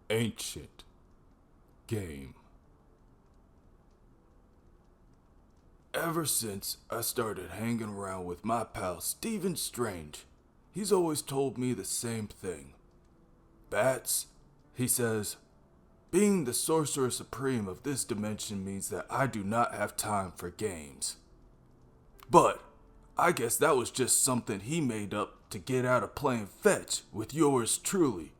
ancient game. Ever since I started hanging around with my pal Stephen Strange, he's always told me the same thing. Bats, he says, being the sorcerer supreme of this dimension means that I do not have time for games. But I guess that was just something he made up to get out of playing fetch with yours truly.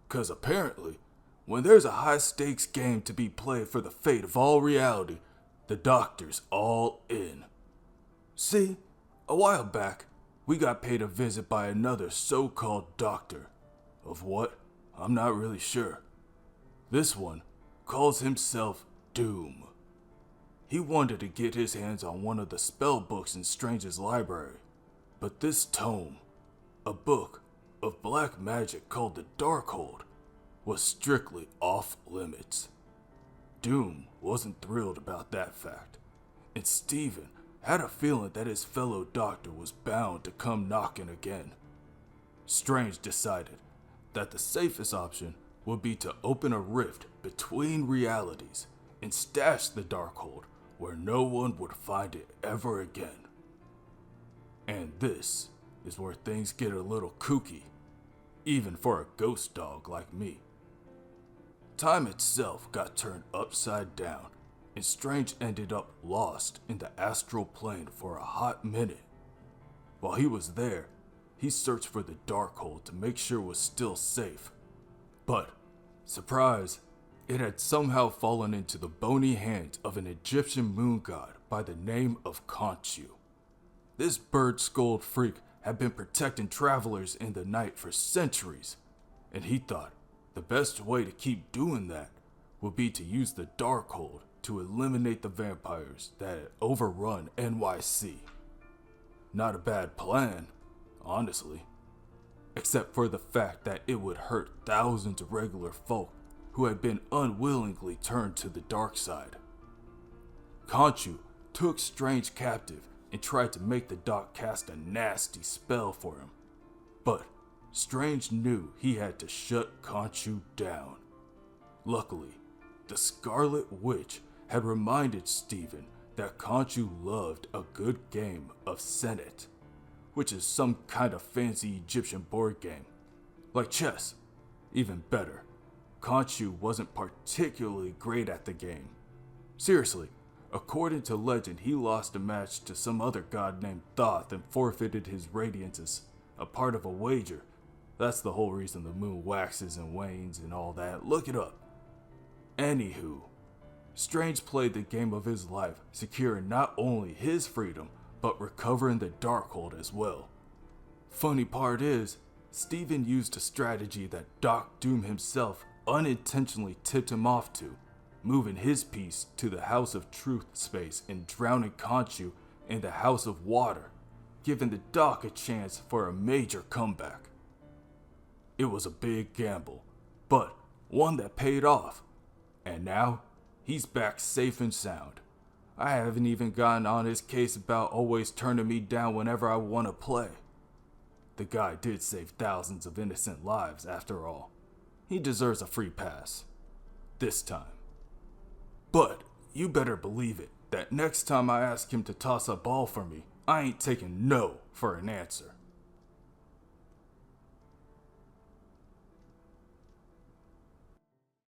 'Cause apparently, when there's a high-stakes game to be played for the fate of all reality, the doctor's all in. See, a while back, we got paid a visit by another so-called doctor. Of what? I'm not really sure. This one calls himself Doom. He wanted to get his hands on one of the spell books in Strange's library, but this tome, a book of black magic called the Darkhold, was strictly off limits. Doom wasn't thrilled about that fact, and Stephen had a feeling that his fellow doctor was bound to come knocking again. Strange decided that the safest option would be to open a rift between realities and stash the Darkhold where no one would find it ever again. And this is where things get a little kooky, even for a ghost dog like me. Time itself got turned upside down, and Strange ended up lost in the astral plane for a hot minute. While he was there, he searched for the Darkhold to make sure it was still safe. But, surprise, it had somehow fallen into the bony hands of an Egyptian moon god by the name of Khonshu. This bird-skulled freak had been protecting travelers in the night for centuries, and he thought the best way to keep doing that would be to use the Darkhold to eliminate the vampires that had overrun NYC. Not a bad plan, honestly. Except for the fact that it would hurt thousands of regular folk who had been unwillingly turned to the dark side. Khonshu took Strange captive and tried to make the doc cast a nasty spell for him. But Strange knew he had to shut Khonshu down. Luckily, the Scarlet Witch had reminded Stephen that Khonshu loved a good game of Senet, which is some kind of fancy Egyptian board game. Like chess. Even better, Khonshu wasn't particularly great at the game. Seriously, according to legend, he lost a match to some other god named Thoth and forfeited his radiance as a part of a wager. That's the whole reason the moon waxes and wanes and all that. Look it up. Anywho, Strange played the game of his life, securing not only his freedom, but recovering the Darkhold as well. Funny part is, Stephen used a strategy that Doc Doom himself unintentionally tipped him off to, moving his piece to the House of Truth space and drowning Khonshu in the House of Water, giving the Doc a chance for a major comeback. It was a big gamble, but one that paid off, and now he's back safe and sound. I haven't even gotten on his case about always turning me down whenever I want to play. The guy did save thousands of innocent lives after all. He deserves a free pass. This time. But you better believe it that next time I ask him to toss a ball for me, I ain't taking no for an answer.